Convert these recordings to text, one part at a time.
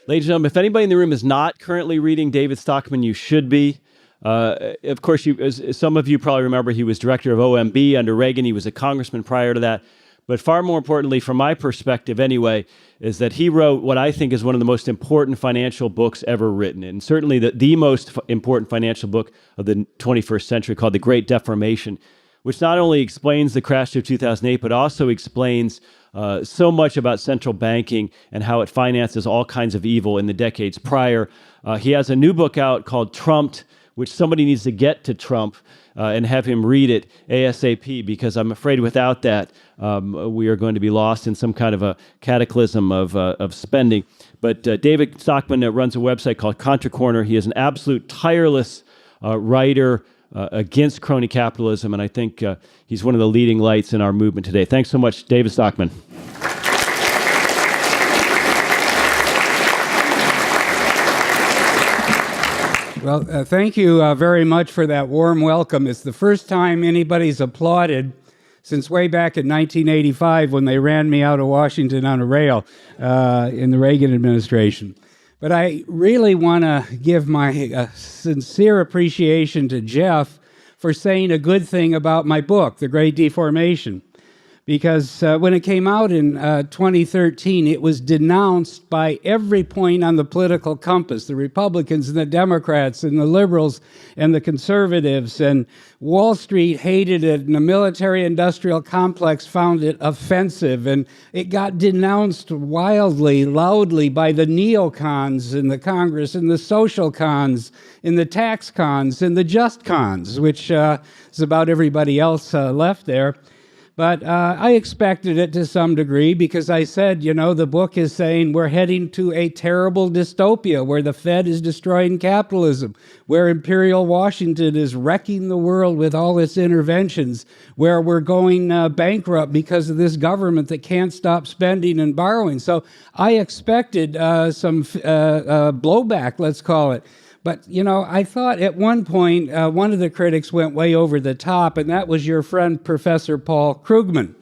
Ladies and gentlemen, if anybody in the room is not currently reading David Stockman, you should be. Of course, as some of you probably remember, he was director of OMB under Reagan. He was a congressman prior to that. But far more importantly, from my perspective anyway, is that he wrote what I think is one of the most important financial books ever written, and certainly the most important financial book of the 21st century, called The Great Deformation, which not only explains the crash of 2008, but also explains so much about central banking and how it finances all kinds of evil in the decades prior. He has a new book out called Trumped, which somebody needs to get to Trump and have him read it ASAP, because I'm afraid without that, we are going to be lost in some kind of a cataclysm of spending. But David Stockman runs a website called Contra Corner. He is an absolute tireless writer against crony capitalism, and I think he's one of the leading lights in our movement today. Thanks so much, David Stockman. Well, thank you very much for that warm welcome. It's the first time anybody's applauded since way back in 1985 when they ran me out of Washington on a rail in the Reagan administration. But I really want to give my sincere appreciation to Jeff for saying a good thing about my book, The Great Deformation. Because when it came out in 2013, it was denounced by every point on the political compass, the Republicans and the Democrats and the liberals and the conservatives, and Wall Street hated it, and the military-industrial complex found it offensive, and it got denounced wildly, loudly by the neocons in the Congress and the social cons and the tax cons and the just cons, which is about everybody else left there. But I expected it to some degree, because I said, the book is saying we're heading to a terrible dystopia where the Fed is destroying capitalism, where Imperial Washington is wrecking the world with all its interventions, where we're going bankrupt because of this government that can't stop spending and borrowing. So I expected some blowback, let's call it. But, I thought at one point, one of the critics went way over the top, and that was your friend, Professor Paul Krugman,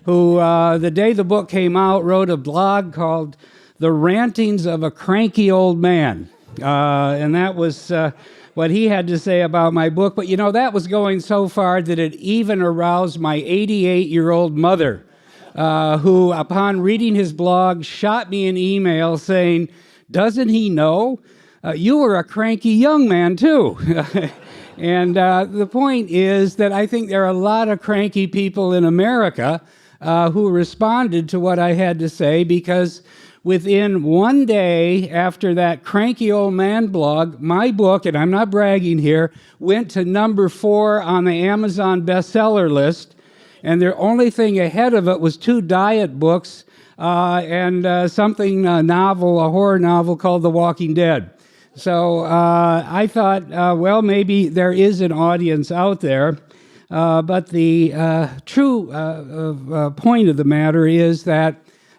who, the day the book came out, wrote a blog called The Rantings of a Cranky Old Man. And that was what he had to say about my book. But, that was going so far that it even aroused my 88-year-old mother, who, upon reading his blog, shot me an email saying, "Doesn't he know? You were a cranky young man, too." And the point is that I think there are a lot of cranky people in America who responded to what I had to say, because within one day after that cranky old man blog, my book, and I'm not bragging here, went to number 4 on the Amazon bestseller list. And the only thing ahead of it was 2 diet books and something novel, a horror novel called The Walking Dead. So I thought, well, maybe there is an audience out there. But the true point of the matter is that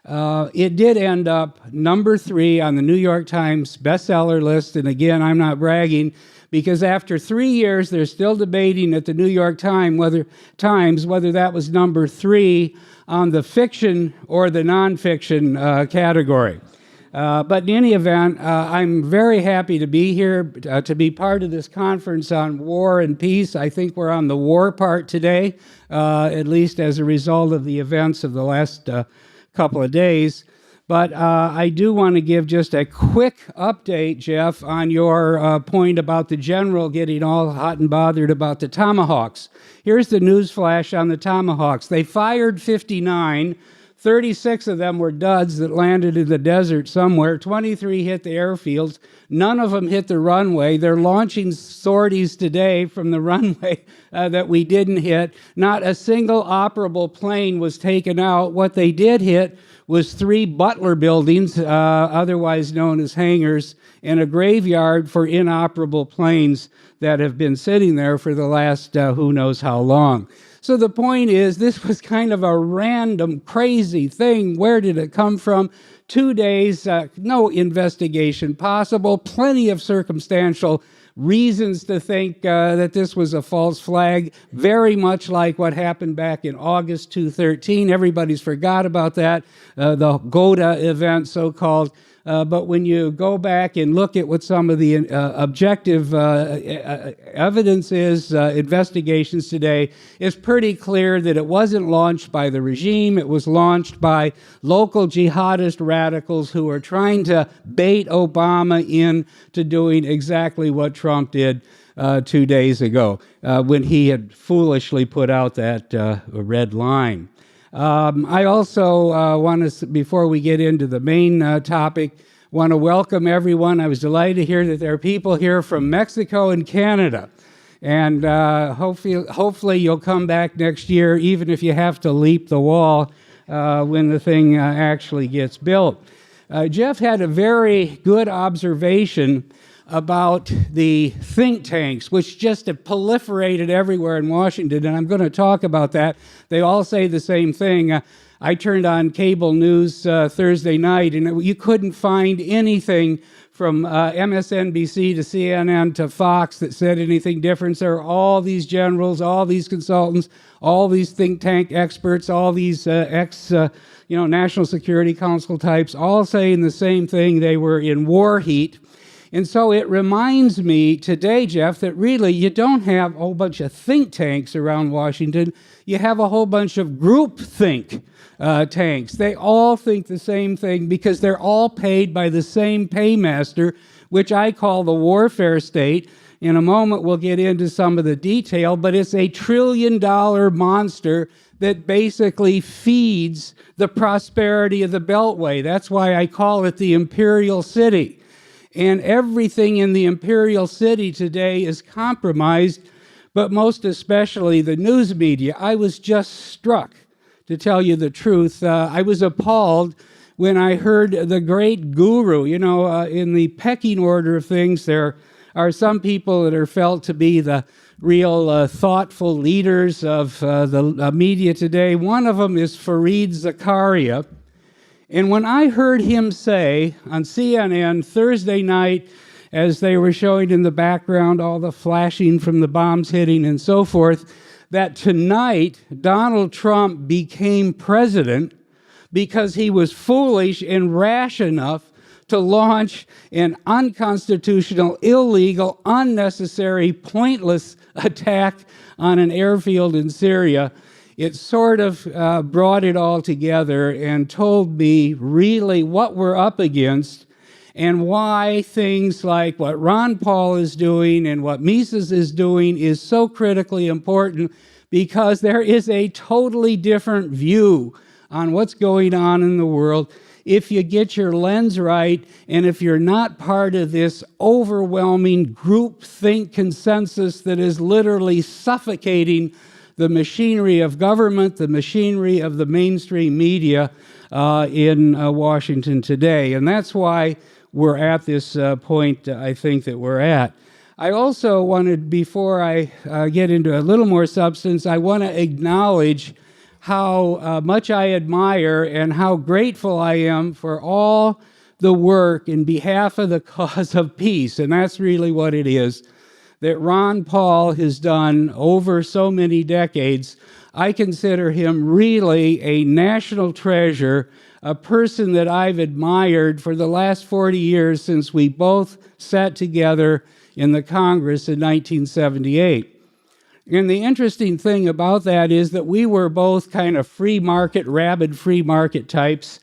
it did end up number 3 on the New York Times bestseller list. And again, I'm not bragging, because after 3 years, they're still debating at the New York Times whether that was number 3 on the fiction or the nonfiction category. But in any event, I'm very happy to be here, to be part of this conference on war and peace. I think we're on the war part today, at least as a result of the events of the last couple of days. But I do want to give just a quick update, Jeff, on your point about the general getting all hot and bothered about the Tomahawks. Here's the news flash on the Tomahawks. They fired 59. 36 of them were duds that landed in the desert somewhere. 23 hit the airfields. None of them hit the runway. They're launching sorties today from the runway that we didn't hit. Not a single operable plane was taken out. What they did hit was 3 Butler buildings, otherwise known as hangars, and a graveyard for inoperable planes that have been sitting there for the last who knows how long. So the point is, this was kind of a random, crazy thing. Where did it come from? 2 days, no investigation possible, plenty of circumstantial reasons to think that this was a false flag, very much like what happened back in August 2013. Everybody's forgot about that, the Goda event, so-called. But when you go back and look at what some of the objective evidence is, investigations today, it's pretty clear that it wasn't launched by the regime. It was launched by local jihadist radicals who are trying to bait Obama into doing exactly what Trump did 2 days ago when he had foolishly put out that red line. I also want to, before we get into the main topic, want to welcome everyone. I was delighted to hear that there are people here from Mexico and Canada. And hopefully you'll come back next year, even if you have to leap the wall when the thing actually gets built. Jeff had a very good observation about the think tanks, which just have proliferated everywhere in Washington, and I'm going to talk about that. They all say the same thing. I turned on cable news Thursday night, and you couldn't find anything from MSNBC to CNN to Fox that said anything different. There are all these generals, all these consultants, all these think tank experts, all these National Security Council types, all saying the same thing. They were in war heat. And so it reminds me today, Jeff, that really you don't have a whole bunch of think tanks around Washington. You have a whole bunch of group think tanks. They all think the same thing because they're all paid by the same paymaster, which I call the warfare state. In a moment, we'll get into some of the detail, but it's a $1 trillion monster that basically feeds the prosperity of the Beltway. That's why I call it the Imperial City. And everything in the Imperial City today is compromised, but most especially the news media. I was just struck, to tell you the truth. I was appalled when I heard the great guru. In the pecking order of things, there are some people that are felt to be the real thoughtful leaders of the media today. One of them is Fareed Zakaria. And when I heard him say on CNN Thursday night, as they were showing in the background all the flashing from the bombs hitting and so forth, that tonight Donald Trump became president because he was foolish and rash enough to launch an unconstitutional, illegal, unnecessary, pointless attack on an airfield in Syria, it sort of brought it all together and told me really what we're up against and why things like what Ron Paul is doing and what Mises is doing is so critically important, because there is a totally different view on what's going on in the world if you get your lens right, and if you're not part of this overwhelming groupthink consensus that is literally suffocating the machinery of government, the machinery of the mainstream media in Washington today. And that's why we're at this point, I think, that we're at. I also wanted, before I get into a little more substance, I want to acknowledge how much I admire and how grateful I am for all the work in behalf of the cause of peace. And that's really what it is that Ron Paul has done over so many decades. I consider him really a national treasure, a person that I've admired for the last 40 years since we both sat together in the Congress in 1978. And the interesting thing about that is that we were both kind of free market, rabid free market types,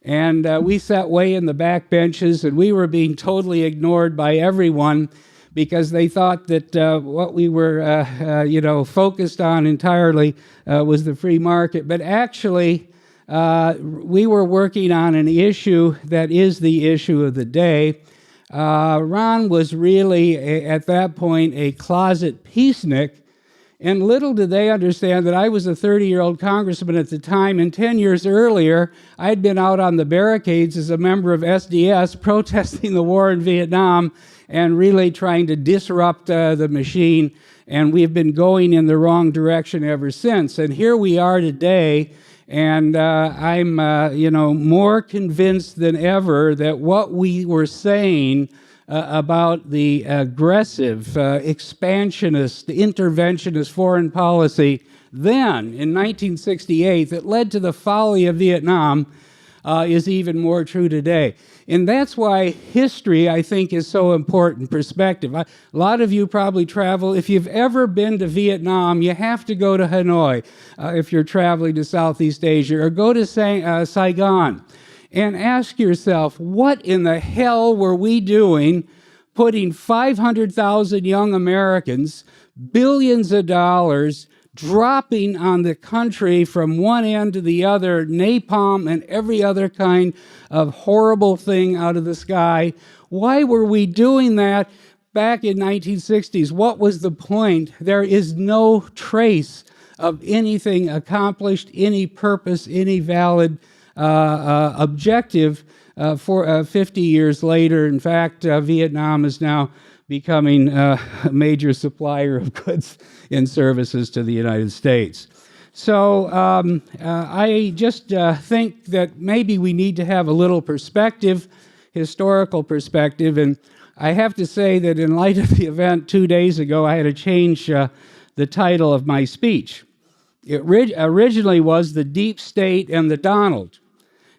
and we sat way in the back benches, and we were being totally ignored by everyone because they thought that what we were, focused on entirely was the free market. But actually, we were working on an issue that is the issue of the day. Ron was really, at that point, a closet peacenik, and little did they understand that I was a 30-year-old congressman at the time, and 10 years earlier, I'd been out on the barricades as a member of SDS protesting the war in Vietnam and really trying to disrupt the machine, and we've been going in the wrong direction ever since. And here we are today, and I'm more convinced than ever that what we were saying about the aggressive, expansionist, interventionist foreign policy then in 1968 that led to the folly of Vietnam, is even more true today. And that's why history, I think, is so important, perspective. A lot of you probably travel. If you've ever been to Vietnam, you have to go to Hanoi if you're traveling to Southeast Asia, or go to Saigon and ask yourself, what in the hell were we doing putting 500,000 young Americans, billions of dollars, dropping on the country from one end to the other, napalm and every other kind of horrible thing out of the sky? Why were we doing that back in 1960s? What was the point? There is no trace of anything accomplished, any purpose, any valid objective for 50 years later. In fact, Vietnam is now becoming a major supplier of goods and services to the United States. So I just think that maybe we need to have a little perspective, historical perspective, and I have to say that in light of the event 2 days ago, I had to change the title of my speech. It originally was The Deep State and the Donald.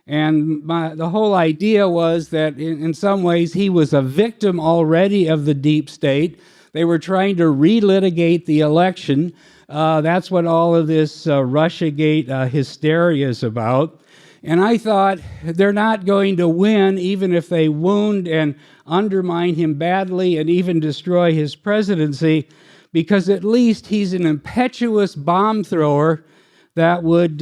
And the whole idea was that in some ways he was a victim already of the deep state. They were trying to relitigate the election. That's what all of this Russiagate hysteria is about. And I thought, they're not going to win even if they wound and undermine him badly and even destroy his presidency, because at least he's an impetuous bomb thrower that would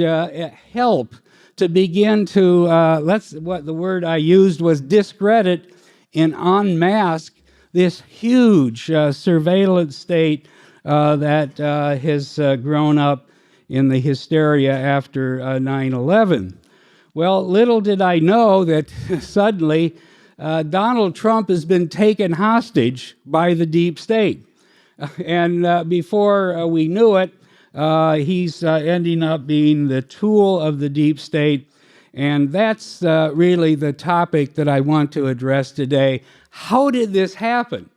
help to begin to, what the word I used was discredit and unmask this huge surveillance state that has grown up in the hysteria after 9/11. Well, little did I know that suddenly Donald Trump has been taken hostage by the deep state. And before we knew it, he's ending up being the tool of the deep state. And that's really the topic that I want to address today. How did this happen?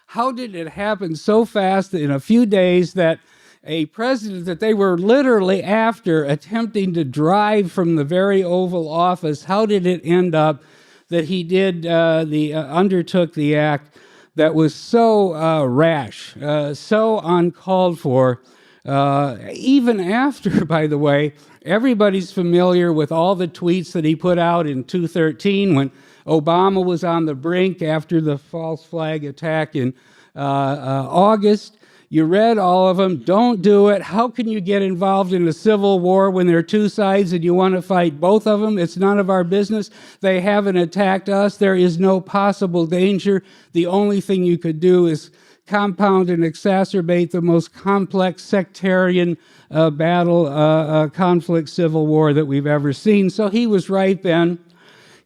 How did it happen so fast in a few days that a president that they were literally after attempting to drive from the very Oval Office, how did it end up that he did undertook the act that was so rash, so uncalled for? Even after, by the way, everybody's familiar with all the tweets that he put out in 2013 when Obama was on the brink after the false flag attack in August. You read all of them. Don't do it. How can you get involved in a civil war when there are two sides and you want to fight both of them? It's none of our business. They haven't attacked us. There is no possible danger. The only thing you could do is compound and exacerbate the most complex sectarian battle, conflict, civil war that we've ever seen. So he was right then.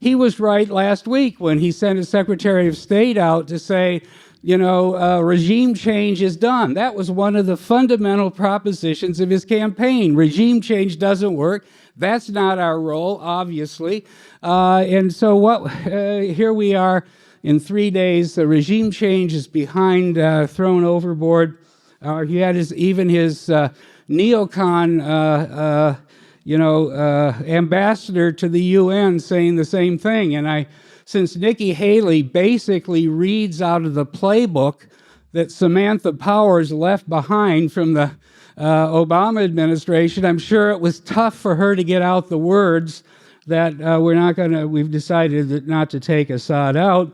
He was right last week when he sent his Secretary of State out to say, regime change is done. That was one of the fundamental propositions of his campaign. Regime change doesn't work. That's not our role, obviously. And so here we are. In 3 days, the regime change is behind, thrown overboard. He had his neocon, ambassador to the UN saying the same thing. And since Nikki Haley basically reads out of the playbook that Samantha Powers left behind from the Obama administration, I'm sure it was tough for her to get out the words that we've decided not to take Assad out.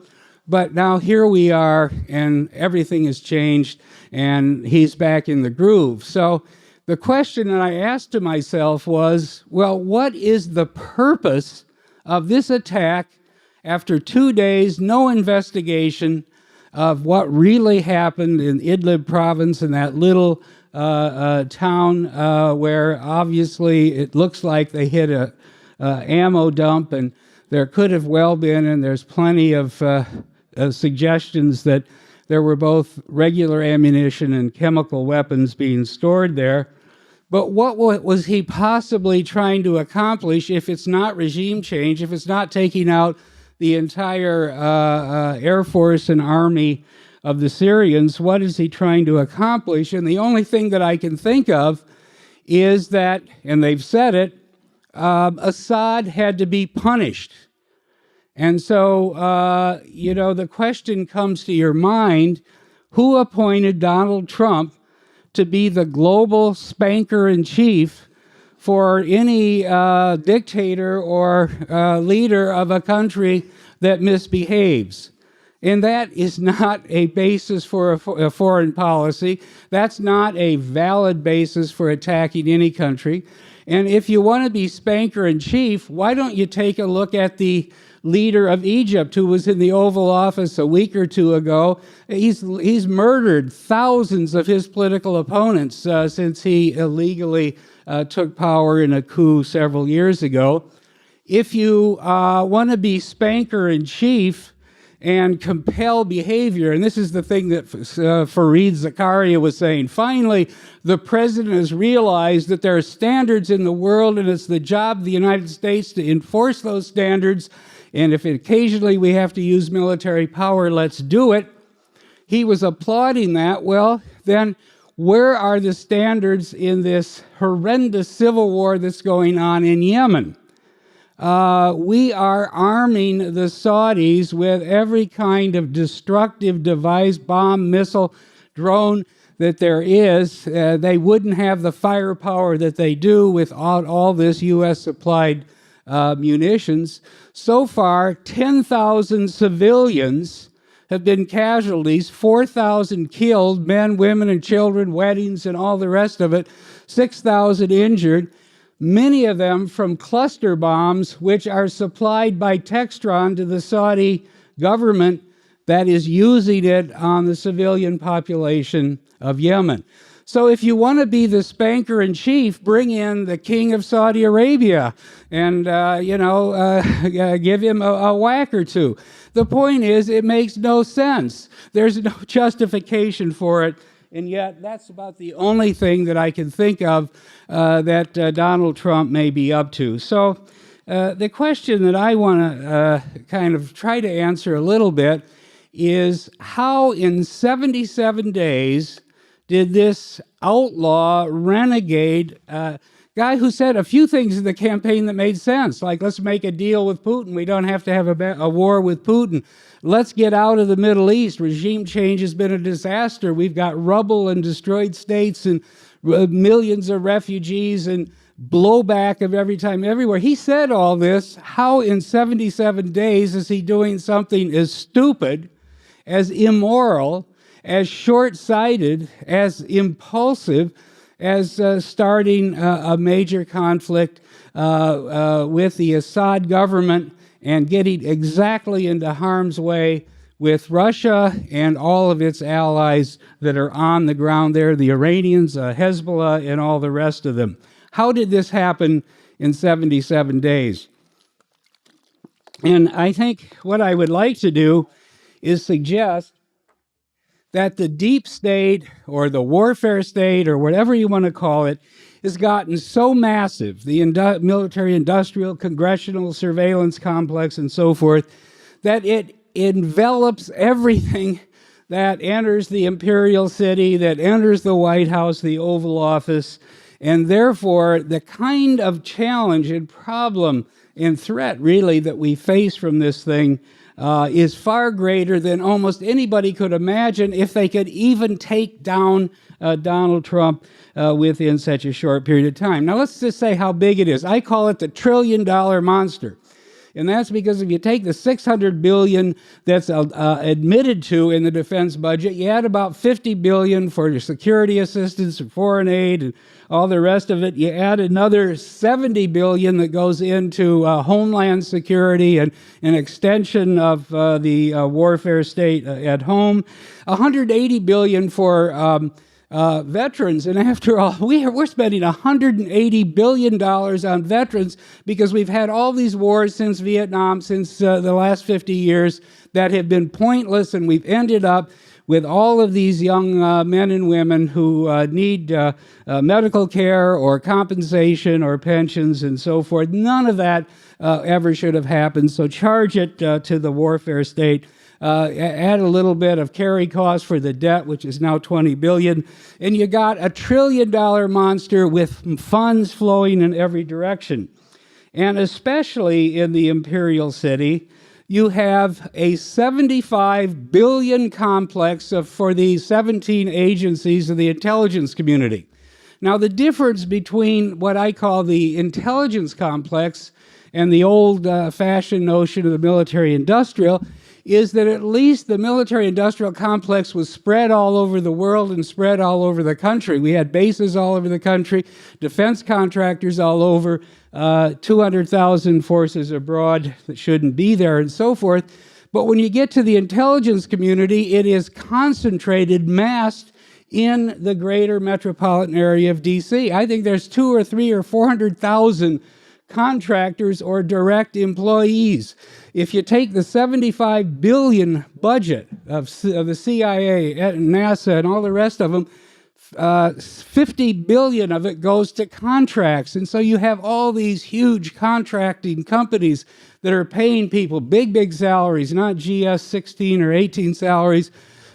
But now here we are, and everything has changed, and he's back in the groove. So the question that I asked to myself was, well, what is the purpose of this attack after 2 days, no investigation of what really happened in Idlib province, in that little town where obviously it looks like they hit a ammo dump, and there could have well been, and there's plenty of suggestions that there were both regular ammunition and chemical weapons being stored there. But what was he possibly trying to accomplish if it's not regime change, if it's not taking out the entire Air Force and Army of the Syrians? What is he trying to accomplish? And the only thing that I can think of is that, and they've said it, Assad had to be punished. And so, the question comes to your mind, who appointed Donald Trump to be the global spanker-in-chief for any dictator or leader of a country that misbehaves? And that is not a basis for a foreign policy. That's not a valid basis for attacking any country. And if you want to be spanker-in-chief, why don't you take a look at the leader of Egypt, who was in the Oval Office a week or two ago? He's murdered thousands of his political opponents since he illegally took power in a coup several years ago. If you want to be spanker-in-chief and compel behavior, and this is the thing that Fareed Zakaria was saying, finally, the president has realized that there are standards in the world, and it's the job of the United States to enforce those standards, and if occasionally we have to use military power, let's do it. He was applauding that. Well, then where are the standards in this horrendous civil war that's going on in Yemen? We are arming the Saudis with every kind of destructive device, bomb, missile, drone that there is. They wouldn't have the firepower that they do without all this U.S.-supplied munitions. So far, 10,000 civilians have been casualties, 4,000 killed, men, women, and children, weddings, and all the rest of it, 6,000 injured. Many of them from cluster bombs, which are supplied by Textron to the Saudi government that is using it on the civilian population of Yemen. So if you want to be the spanker-in-chief, bring in the king of Saudi Arabia and, give him a whack or two. The point is, it makes no sense. There's no justification for it. And yet, that's about the only thing that I can think of that Donald Trump may be up to. So the question that I want to kind of try to answer a little bit is, how in 77 days did this outlaw, renegade, guy who said a few things in the campaign that made sense, like let's make a deal with Putin, we don't have to have a war with Putin, let's get out of the Middle East, regime change has been a disaster, we've got rubble and destroyed states and millions of refugees and blowback of every time, everywhere. He said all this. How in 77 days is he doing something as stupid, as immoral, as short-sighted, as impulsive, as starting a major conflict with the Assad government and getting exactly into harm's way with Russia and all of its allies that are on the ground there, the Iranians, Hezbollah, and all the rest of them? How did this happen in 77 days? And I think what I would like to do is suggest that the deep state or the warfare state or whatever you want to call it has gotten so massive, the military, industrial, congressional surveillance complex and so forth, that it envelops everything that enters the imperial city, that enters the White House, the Oval Office, and therefore the kind of challenge and problem and threat really that we face from this thing is far greater than almost anybody could imagine if they could even take down Donald Trump within such a short period of time. Now let's just say how big it is. I call it the trillion-dollar monster. And that's because if you take the $600 billion that's admitted to in the defense budget, you add about $50 billion for security assistance and foreign aid and all the rest of it, you add another $70 billion that goes into homeland security and an extension of the warfare state at home, $180 billion for veterans. And after all, we're spending $180 billion on veterans because we've had all these wars since Vietnam, since the last 50 years that have been pointless, and we've ended up with all of these young men and women who need medical care or compensation or pensions and so forth. None of that ever should have happened, so charge it to the warfare state. Add a little bit of carry cost for the debt, which is now $20 billion, and you got a $1 trillion monster with funds flowing in every direction. And especially in the Imperial City, you have a 75 billion complex for the 17 agencies of the intelligence community. Now, the difference between what I call the intelligence complex and the old-fashioned notion of the military-industrial is that at least the military-industrial complex was spread all over the world and spread all over the country. We had bases all over the country, defense contractors all over, 200,000 forces abroad that shouldn't be there, and so forth. But when you get to the intelligence community, it is concentrated, massed in the greater metropolitan area of D.C. I think there's 2 or 3 or 400,000 contractors or direct employees. If you take the 75 billion budget of the CIA and NASA and all the rest of them, 50 billion of it goes to contracts. And so you have all these huge contracting companies that are paying people big salaries, not GS 16 or 18 salaries,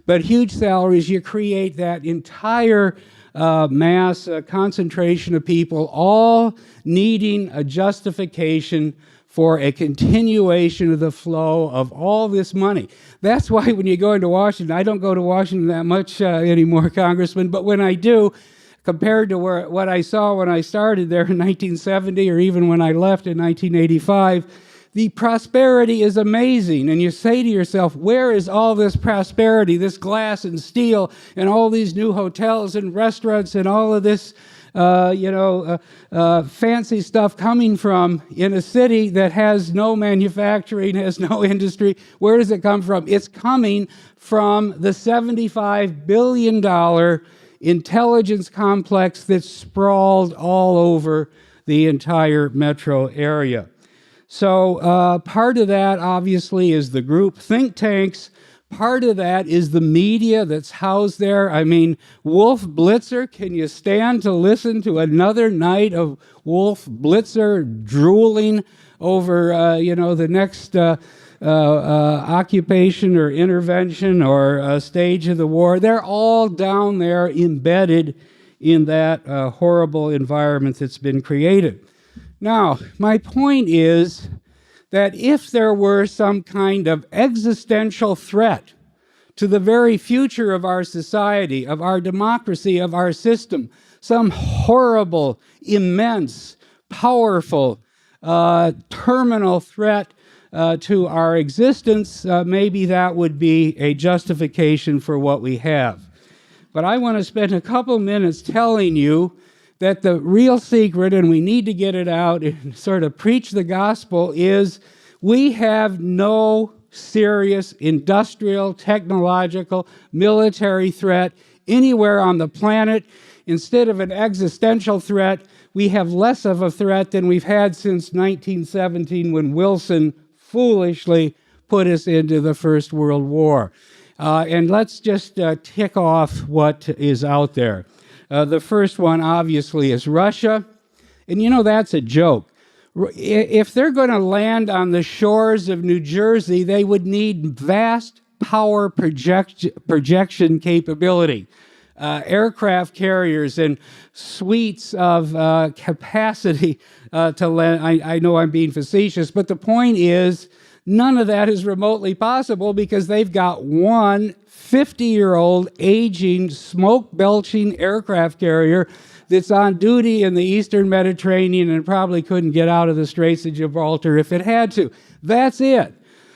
but huge salaries. You create that entire mass concentration of people all needing a justification for a continuation of the flow of all this money. That's why when you go into Washington, I don't go to Washington that much anymore, Congressman, but when I do, compared to what I saw when I started there in 1970 or even when I left in 1985, the prosperity is amazing. And you say to yourself, where is all this prosperity, this glass and steel, and all these new hotels and restaurants and all of this fancy stuff coming from in a city that has no manufacturing, has no industry? Where does it come from? It's coming from the $75 billion intelligence complex that's sprawled all over the entire metro area. So part of that, obviously, is the group think tanks. Part of that is the media that's housed there. I mean, Wolf Blitzer, can you stand to listen to another night of Wolf Blitzer drooling over, the next occupation or intervention or stage of the war? They're all down there embedded in that horrible environment that's been created. Now, my point is that if there were some kind of existential threat to the very future of our society, of our democracy, of our system, some horrible, immense, powerful, terminal threat to our existence, maybe that would be a justification for what we have. But I want to spend a couple minutes telling you that the real secret, and we need to get it out and sort of preach the gospel, is we have no serious industrial, technological, military threat anywhere on the planet. Instead of an existential threat, we have less of a threat than we've had since 1917 when Wilson foolishly put us into the First World War. And let's just tick off what is out there. The first one, obviously, is Russia. And that's a joke. If they're going to land on the shores of New Jersey, they would need vast power projection capability, aircraft carriers and suites of capacity to land. I know I'm being facetious, but the point is none of that is remotely possible because they've got one 50-year-old aging, smoke-belching aircraft carrier that's on duty in the Eastern Mediterranean and probably couldn't get out of the Straits of Gibraltar if it had to. That's it.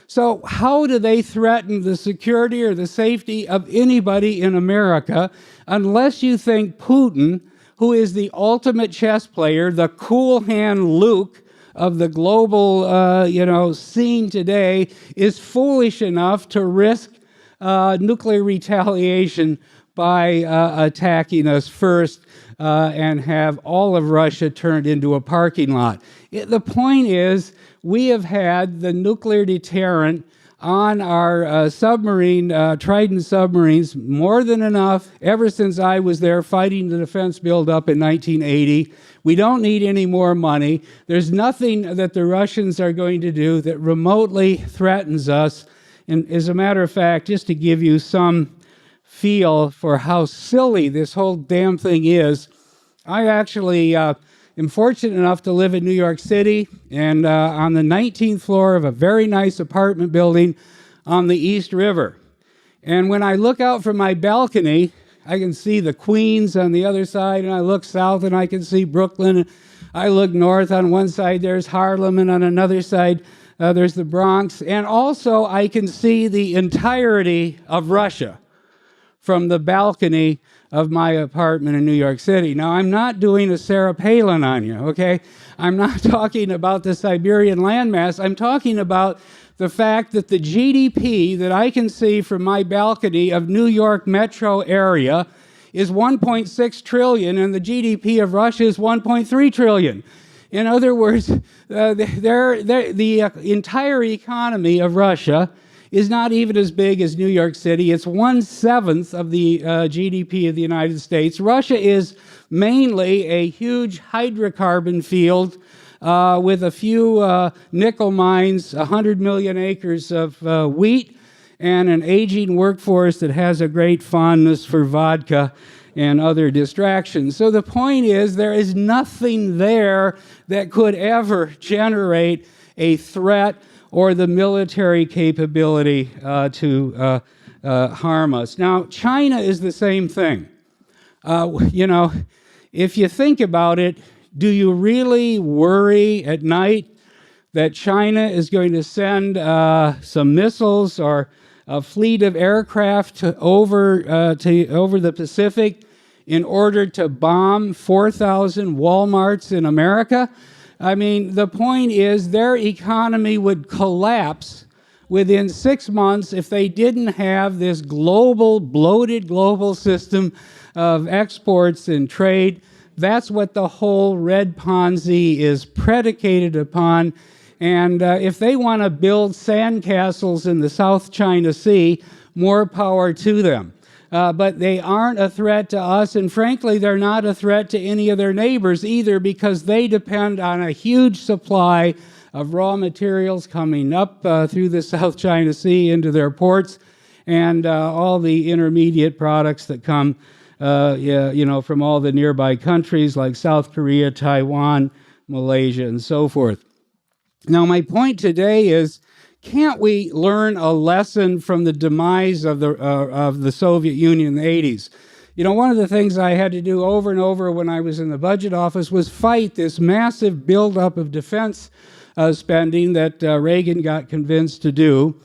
So how do they threaten the security or the safety of anybody in America unless you think Putin, who is the ultimate chess player, the cool hand Luke of the global scene today, is foolish enough to risk nuclear retaliation by attacking us first and have all of Russia turned into a parking lot. The point is, we have had the nuclear deterrent on our submarine, Trident submarines, more than enough ever since I was there fighting the defense buildup in 1980. We don't need any more money. There's nothing that the Russians are going to do that remotely threatens us. And as a matter of fact, just to give you some feel for how silly this whole damn thing is, I actually am fortunate enough to live in New York City and on the 19th floor of a very nice apartment building on the East River. And when I look out from my balcony, I can see the Queens on the other side, and I look south and I can see Brooklyn. I look north. On one side there's Harlem, and on another side there's the Bronx. And also I can see the entirety of Russia from the balcony of my apartment in New York City. Now, I'm not doing a Sarah Palin on you, okay? I'm not talking about the Siberian landmass. I'm talking about the fact that the GDP that I can see from my balcony of New York metro area is 1.6 trillion, and the GDP of Russia is 1.3 trillion. In other words, the entire economy of Russia is not even as big as New York City. It's 1/7 of the GDP of the United States. Russia is mainly a huge hydrocarbon field with a few nickel mines, 100 million acres of wheat, and an aging workforce that has a great fondness for vodka and other distractions. So the point is, there is nothing there that could ever generate a threat or the military capability to harm us. Now, China is the same thing. If you think about it, do you really worry at night that China is going to send some missiles or a fleet of aircraft over the Pacific in order to bomb 4,000 Walmarts in America? I mean, the point is their economy would collapse within 6 months if they didn't have this global, bloated global system of exports and trade. That's what the whole Red Ponzi is predicated upon. And if they want to build sandcastles in the South China Sea, more power to them. But they aren't a threat to us, and frankly, they're not a threat to any of their neighbors either, because they depend on a huge supply of raw materials coming up through the South China Sea into their ports, and all the intermediate products that come from all the nearby countries like South Korea, Taiwan, Malaysia, and so forth. Now, my point today is, can't we learn a lesson from the demise of the Soviet Union in the 80s? You know, one of the things I had to do over and over when I was in the budget office was fight this massive buildup of defense spending that Reagan got convinced to do,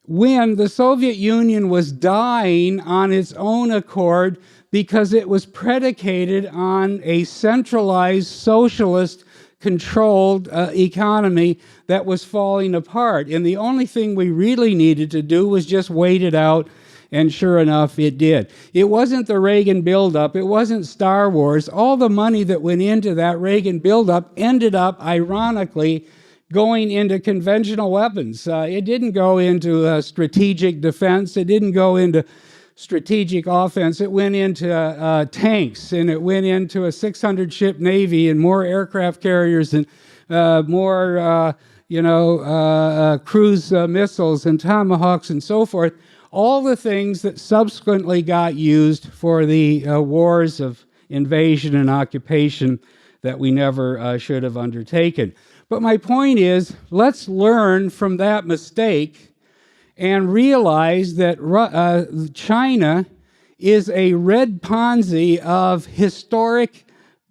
when the Soviet Union was dying on its own accord because it was predicated on a centralized socialist controlled economy that was falling apart. And the only thing we really needed to do was just wait it out, and sure enough, it did. It wasn't the Reagan buildup. It wasn't Star Wars. All the money that went into that Reagan buildup ended up, ironically, going into conventional weapons. It didn't go into strategic defense. It didn't go into strategic offense. It went into tanks, and it went into a 600-ship Navy and more aircraft carriers and more cruise missiles and Tomahawks and so forth. All the things that subsequently got used for the wars of invasion and occupation that we never should have undertaken. But my point is, let's learn from that mistake and realize that China is a red Ponzi of historic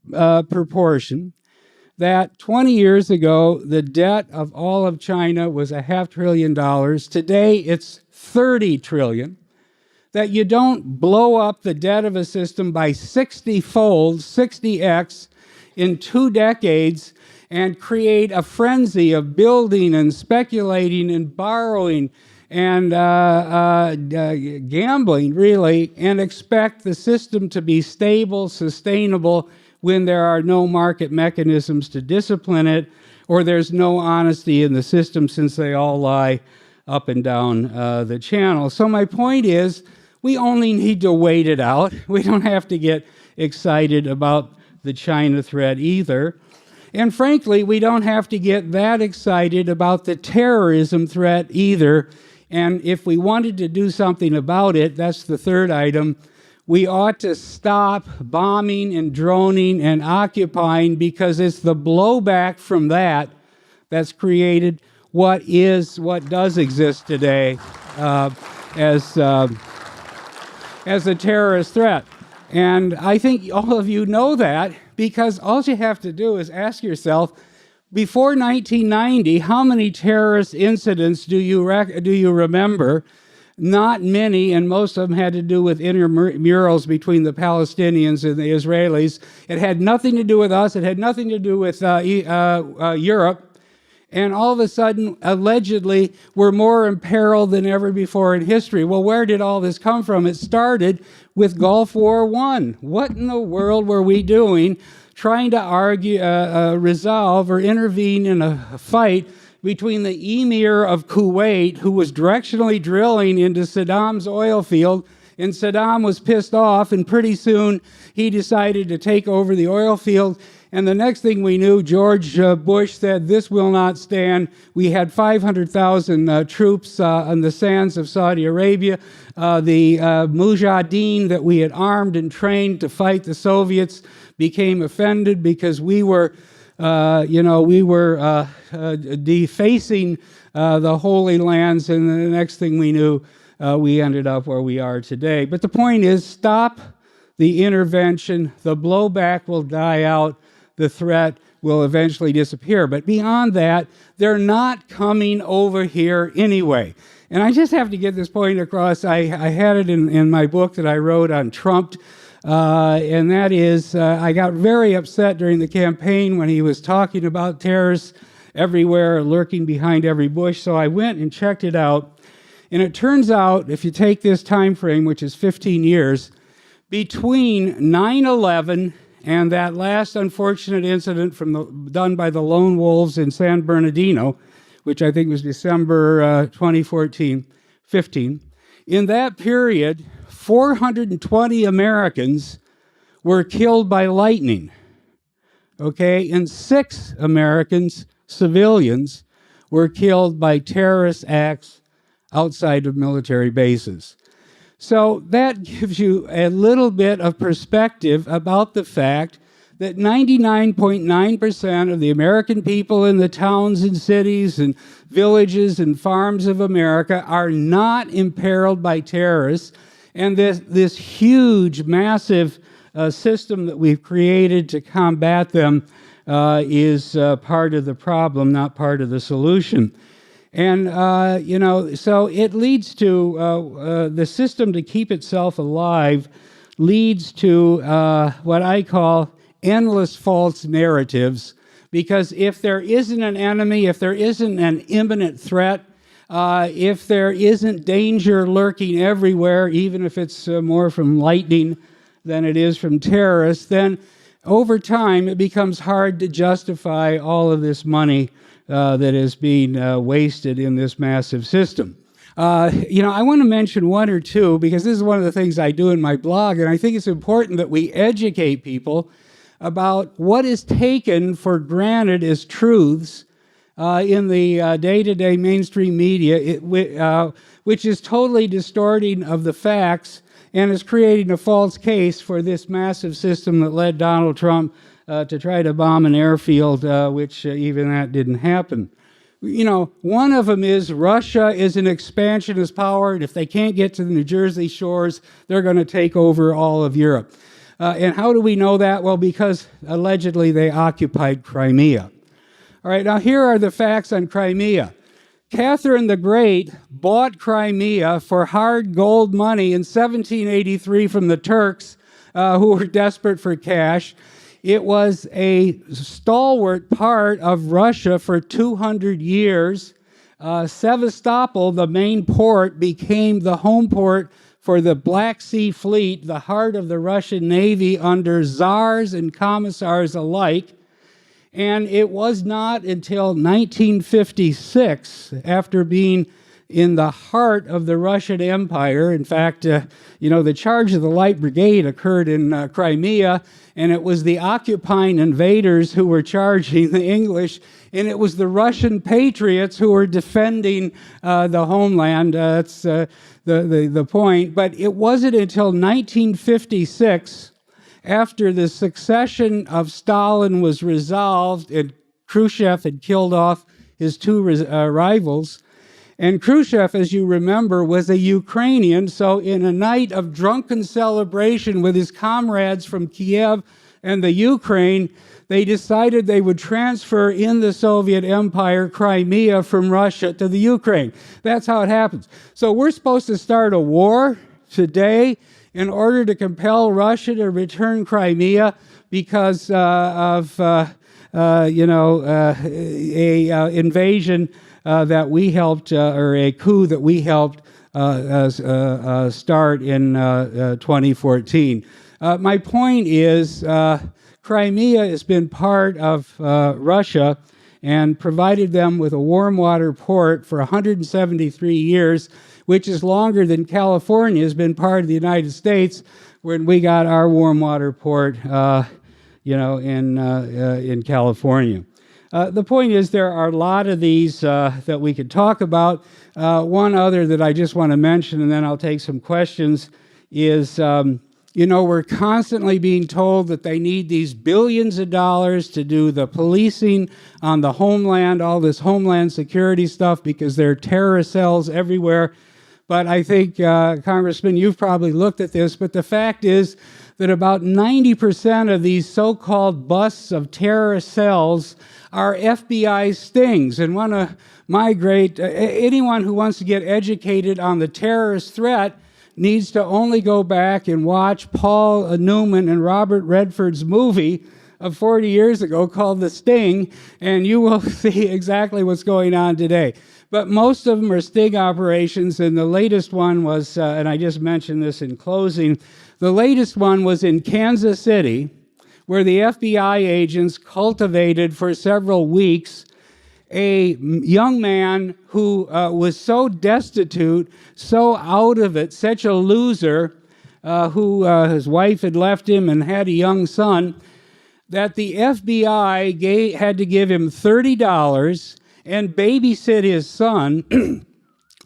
proportion, that 20 years ago, the debt of all of China was $500 billion. Today, it's 30 trillion. That you don't blow up the debt of a system by 60-fold, 60x, in 2 decades, and create a frenzy of building and speculating and borrowing and gambling, really, and expect the system to be stable, sustainable, when there are no market mechanisms to discipline it, or there's no honesty in the system, since they all lie up and down the channel. So my point is, we only need to wait it out. We don't have to get excited about the China threat either. And frankly, we don't have to get that excited about the terrorism threat either. And if we wanted to do something about it, that's the third item, we ought to stop bombing and droning and occupying, because it's the blowback from that that's created what does exist today as a terrorist threat. And I think all of you know that, because all you have to do is ask yourself, before 1990, how many terrorist incidents do you remember? Not many, and most of them had to do with intramurals between the Palestinians and the Israelis. It had nothing to do with us. It had nothing to do with Europe. And all of a sudden, allegedly, we're more in peril than ever before in history. Well, where did all this come from? It started with Gulf War I. What in the world were we doing trying to argue, resolve, or intervene in a fight between the emir of Kuwait, who was directionally drilling into Saddam's oil field, and Saddam was pissed off, and pretty soon he decided to take over the oil field. And the next thing we knew, George Bush said, "This will not stand." We had 500,000 troops on the sands of Saudi Arabia. The Mujahideen that we had armed and trained to fight the Soviets became offended because we were defacing the Holy Lands, and the next thing we knew, we ended up where we are today. But the point is, stop the intervention. The blowback will die out. The threat will eventually disappear. But beyond that, they're not coming over here anyway. And I just have to get this point across. I had it in my book that I wrote on Trump. And that is, I got very upset during the campaign when he was talking about terrorists everywhere, lurking behind every bush. So I went and checked it out. And it turns out, if you take this time frame, which is 15 years, between 9/11 and that last unfortunate incident done by the lone wolves in San Bernardino, which I think was December 2015, in that period, 420 Americans were killed by lightning, okay? And 6 Americans, civilians, were killed by terrorist acts outside of military bases. So that gives you a little bit of perspective about the fact that 99.9% of the American people in the towns and cities and villages and farms of America are not imperiled by terrorists. And this huge, massive system that we've created to combat them is part of the problem, not part of the solution. And, so it leads to the system to keep itself alive leads to what I call endless false narratives, because if there isn't an enemy, if there isn't an imminent threat, if there isn't danger lurking everywhere, even if it's more from lightning than it is from terrorists, then over time it becomes hard to justify all of this money that is being wasted in this massive system. I want to mention one or two, because this is one of the things I do in my blog, and I think it's important that we educate people about what is taken for granted as truths in the day-to-day mainstream media, which is totally distorting of the facts and is creating a false case for this massive system that led Donald Trump to try to bomb an airfield, which even that didn't happen. One of them is Russia is an expansionist power, and if they can't get to the New Jersey shores, they're going to take over all of Europe. And how do we know that? Well, because allegedly they occupied Crimea. All right, now here are the facts on Crimea. Catherine the Great bought Crimea for hard gold money in 1783 from the Turks, who were desperate for cash. It was a stalwart part of Russia for 200 years. Sevastopol, the main port, became the home port for the Black Sea Fleet, the heart of the Russian Navy under czars and commissars alike. And it was not until 1956, after being in the heart of the Russian Empire. In fact, the charge of the Light Brigade occurred in Crimea, and it was the occupying invaders who were charging the English, and it was the Russian patriots who were defending the homeland. That's the point. But it wasn't until 1956, after the succession of Stalin was resolved and Khrushchev had killed off his two rivals. And Khrushchev, as you remember, was a Ukrainian, so in a night of drunken celebration with his comrades from Kiev and the Ukraine, they decided they would transfer in the Soviet Empire Crimea from Russia to the Ukraine. That's how it happens. So we're supposed to start a war today in order to compel Russia to return Crimea because of invasion that we helped, or a coup that we helped start in 2014. My point is, Crimea has been part of Russia and provided them with a warm water port for 173 years, which is longer than California has been part of the United States when we got our warm water port, in California. The point is there are a lot of these that we could talk about. One other that I just want to mention, and then I'll take some questions, is, we're constantly being told that they need these billions of dollars to do the policing on the homeland, all this homeland security stuff, because there are terrorist cells everywhere. But I think, Congressman, you've probably looked at this, but the fact is that about 90% of these so-called busts of terrorist cells are FBI stings. And one of my anyone who wants to get educated on the terrorist threat needs to only go back and watch Paul Newman and Robert Redford's movie of 40 years ago called The Sting, and you will see exactly what's going on today. But most of them are sting operations, and the latest one was, and I just mentioned this in closing, the latest one was in Kansas City, where the FBI agents cultivated for several weeks a young man who was so destitute, so out of it, such a loser, who his wife had left him and had a young son, that the FBI had to give him $30 and babysit his son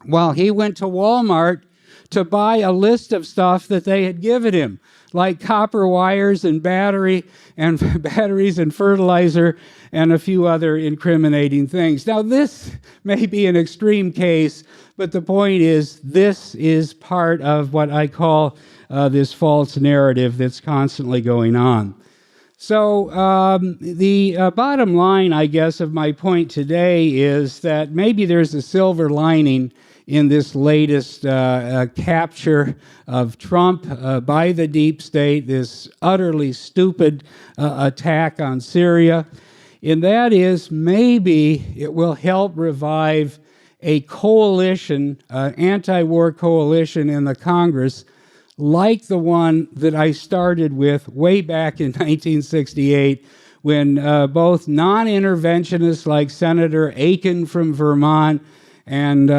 while he went to Walmart to buy a list of stuff that they had given him, like copper wires and batteries and fertilizer and a few other incriminating things. Now, this may be an extreme case, but the point is this is part of what I call this false narrative that's constantly going on. So the bottom line, I guess, of my point today is that maybe there's a silver lining in this latest capture of Trump by the deep state, this utterly stupid attack on Syria. And that is, maybe it will help revive a coalition, anti-war coalition in the Congress, like the one that I started with way back in 1968, when both non-interventionists like Senator Aiken from Vermont and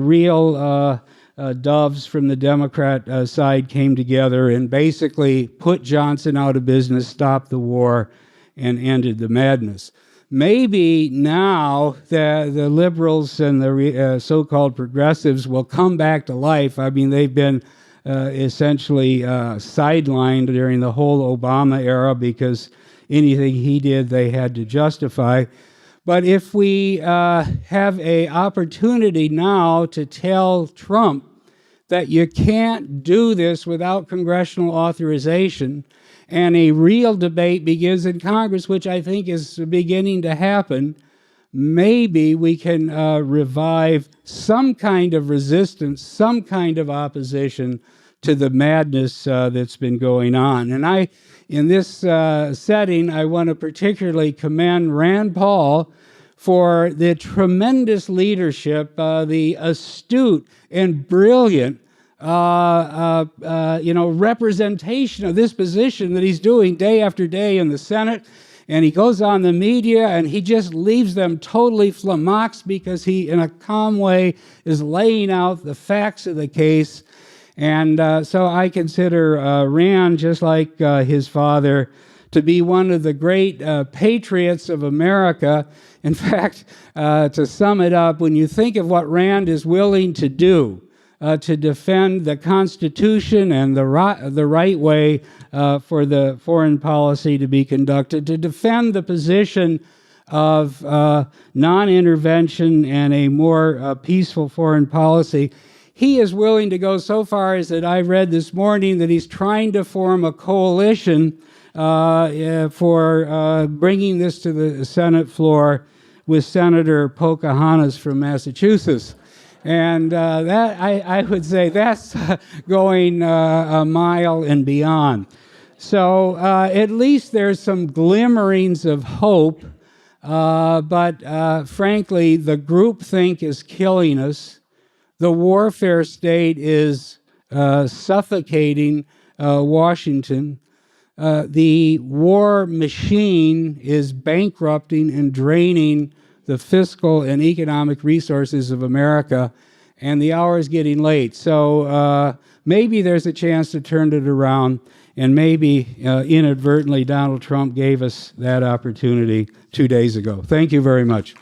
real doves from the Democrat side came together and basically put Johnson out of business, stopped the war, and ended the madness. Maybe now the liberals and the so-called progressives will come back to life. I mean, they've been essentially sidelined during the whole Obama era because anything he did they had to justify. But if we have an opportunity now to tell Trump that you can't do this without congressional authorization, and a real debate begins in Congress, which I think is beginning to happen, maybe we can revive some kind of resistance, some kind of opposition to the madness that's been going on. And in this setting, I want to particularly commend Rand Paul for the tremendous leadership, the astute and brilliant representation of this position that he's doing day after day in the Senate And he goes on the media and he just leaves them totally flummoxed because he, in a calm way, is laying out the facts of the case. And so I consider Rand, just like his father, to be one of the great patriots of America. In fact, to sum it up, when you think of what Rand is willing to do to defend the Constitution and the right way for the foreign policy to be conducted, to defend the position of non-intervention and a more peaceful foreign policy, he is willing to go so far as that I read this morning that he's trying to form a coalition for bringing this to the Senate floor with Senator Pocahontas from Massachusetts. And that I would say that's going a mile and beyond. So at least there's some glimmerings of hope, but frankly, the groupthink is killing us. The warfare state is suffocating Washington. The war machine is bankrupting and draining the fiscal and economic resources of America, and the hour is getting late. So maybe there's a chance to turn it around, and maybe inadvertently Donald Trump gave us that opportunity 2 days ago. Thank you very much.